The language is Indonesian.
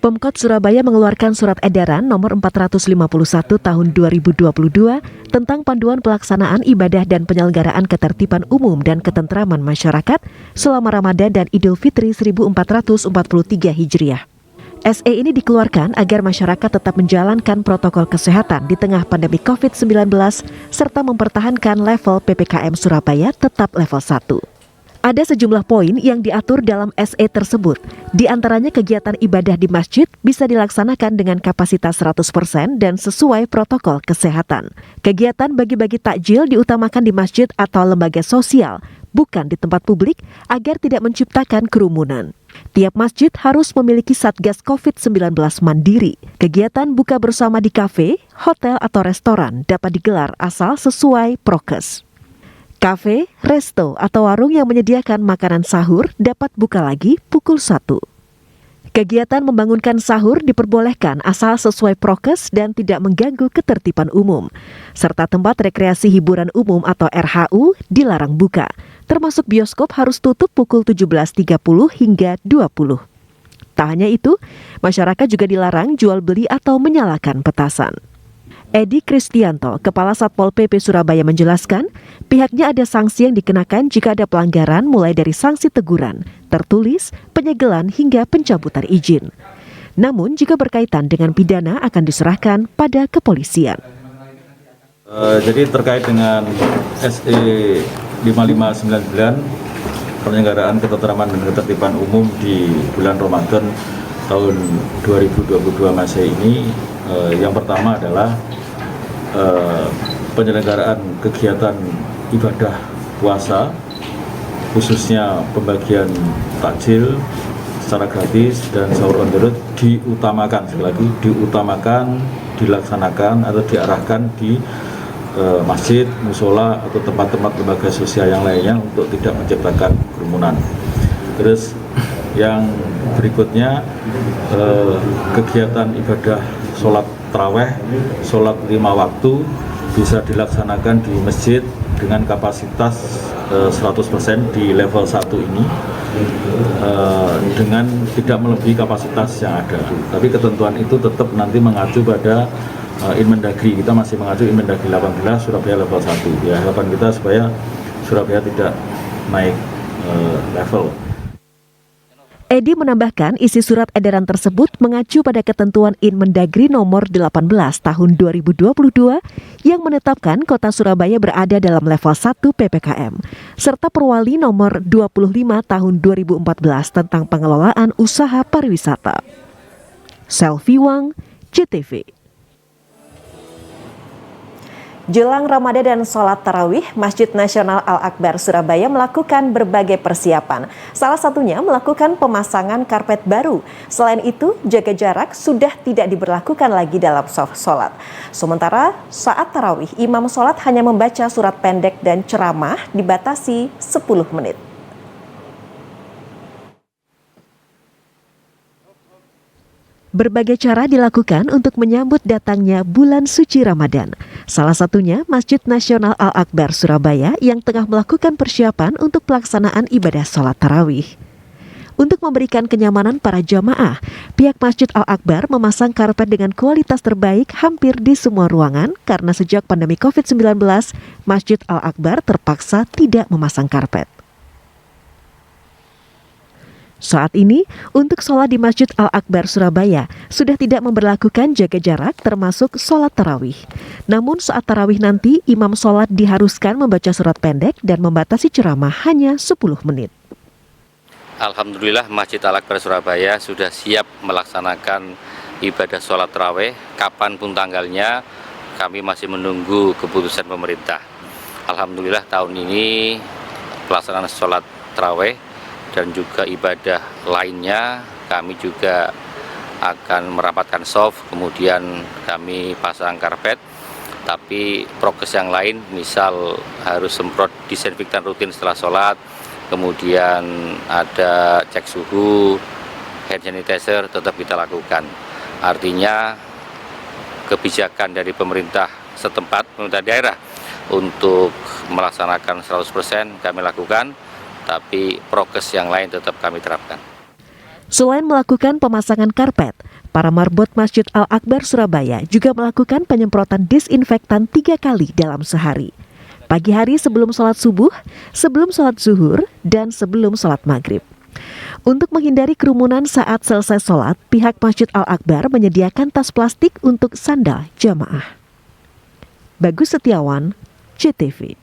Pemkot Surabaya mengeluarkan surat edaran nomor 451 tahun 2022 tentang panduan pelaksanaan ibadah dan penyelenggaraan ketertiban umum dan ketentraman masyarakat selama Ramadan dan Idul Fitri 1443 Hijriah. SE ini dikeluarkan agar masyarakat tetap menjalankan protokol kesehatan di tengah pandemi COVID-19 serta mempertahankan level PPKM Surabaya tetap level 1. Ada sejumlah poin yang diatur dalam SE tersebut. Di antaranya kegiatan ibadah di masjid bisa dilaksanakan dengan kapasitas 100% dan sesuai protokol kesehatan. Kegiatan bagi-bagi takjil diutamakan di masjid atau lembaga sosial, bukan di tempat publik agar tidak menciptakan kerumunan. Tiap masjid harus memiliki Satgas COVID-19 mandiri. Kegiatan buka bersama di kafe, hotel atau restoran dapat digelar asal sesuai prokes. Kafe, resto, atau warung yang menyediakan makanan sahur dapat buka lagi pukul 1. Kegiatan membangunkan sahur diperbolehkan asal sesuai prokes dan tidak mengganggu ketertiban umum. Serta tempat rekreasi hiburan umum atau RHU dilarang buka. Termasuk bioskop harus tutup pukul 17.30 hingga 20. Tak hanya itu, masyarakat juga dilarang jual beli atau menyalakan petasan. Edi Kristianto, Kepala Satpol PP Surabaya menjelaskan, pihaknya ada sanksi yang dikenakan jika ada pelanggaran mulai dari sanksi teguran, tertulis, penyegelan hingga pencabutan izin. Namun jika berkaitan dengan pidana akan diserahkan pada kepolisian. Jadi terkait dengan SE 5599 penyelenggaraan ketentraman dan ketertiban umum di bulan Ramadan tahun 2022 Masehi ini, yang pertama adalah penyelenggaraan kegiatan ibadah puasa, khususnya pembagian takjil secara gratis dan sahur on the road diutamakan, sekali lagi diutamakan, dilaksanakan atau diarahkan di masjid, musola atau tempat-tempat lembaga sosial yang lainnya untuk tidak menciptakan kerumunan. Terus yang berikutnya, kegiatan ibadah sholat taraweh, sholat 5 waktu bisa dilaksanakan di masjid dengan kapasitas 100% di level 1 ini, dengan tidak melebihi kapasitas yang ada. Tapi ketentuan itu tetap nanti mengacu pada Inmendagri. Kita masih mengacu Inmendagri 18 Surabaya level 1. Ya, harapan kita supaya Surabaya tidak naik level. Edi menambahkan isi surat edaran tersebut mengacu pada ketentuan Inmendagri nomor 18 tahun 2022 yang menetapkan kota Surabaya berada dalam level 1 PPKM, serta Perwali nomor 25 tahun 2014 tentang pengelolaan usaha pariwisata. Selvi Wang, JTV. Jelang Ramadan dan sholat tarawih, Masjid Nasional Al-Akbar Surabaya melakukan berbagai persiapan. Salah satunya melakukan pemasangan karpet baru. Selain itu, jaga jarak sudah tidak diberlakukan lagi dalam sholat. Sementara saat tarawih, imam sholat hanya membaca surat pendek dan ceramah dibatasi 10 menit. Berbagai cara dilakukan untuk menyambut datangnya bulan suci Ramadan. Salah satunya Masjid Nasional Al-Akbar Surabaya yang tengah melakukan persiapan untuk pelaksanaan ibadah sholat tarawih. Untuk memberikan kenyamanan para jamaah, pihak Masjid Al-Akbar memasang karpet dengan kualitas terbaik hampir di semua ruangan karena sejak pandemi COVID-19, Masjid Al-Akbar terpaksa tidak memasang karpet. Saat ini, untuk sholat di Masjid Al-Akbar Surabaya sudah tidak memberlakukan jaga jarak termasuk sholat tarawih. Namun saat tarawih nanti, imam sholat diharuskan membaca surat pendek dan membatasi ceramah hanya 10 menit. Alhamdulillah Masjid Al-Akbar Surabaya sudah siap melaksanakan ibadah sholat tarawih. Kapanpun tanggalnya, kami masih menunggu keputusan pemerintah. Alhamdulillah tahun ini pelaksanaan sholat tarawih dan juga ibadah lainnya kami juga akan merapatkan soft, kemudian kami pasang karpet. Tapi prokes yang lain, misal harus semprot disinfektan rutin setelah sholat, kemudian ada cek suhu, hand sanitizer tetap kita lakukan. Artinya kebijakan dari pemerintah setempat, pemerintah daerah untuk melaksanakan 100% kami lakukan, tapi prokes yang lain tetap kami terapkan. Selain melakukan pemasangan karpet, Para marbot Masjid Al-Akbar Surabaya juga melakukan penyemprotan disinfektan 3 kali dalam sehari. Pagi hari sebelum sholat subuh, sebelum sholat zuhur, dan sebelum sholat maghrib. Untuk menghindari kerumunan saat selesai sholat, pihak Masjid Al-Akbar menyediakan tas plastik untuk sandal jamaah. Bagus Setiawan, JTV.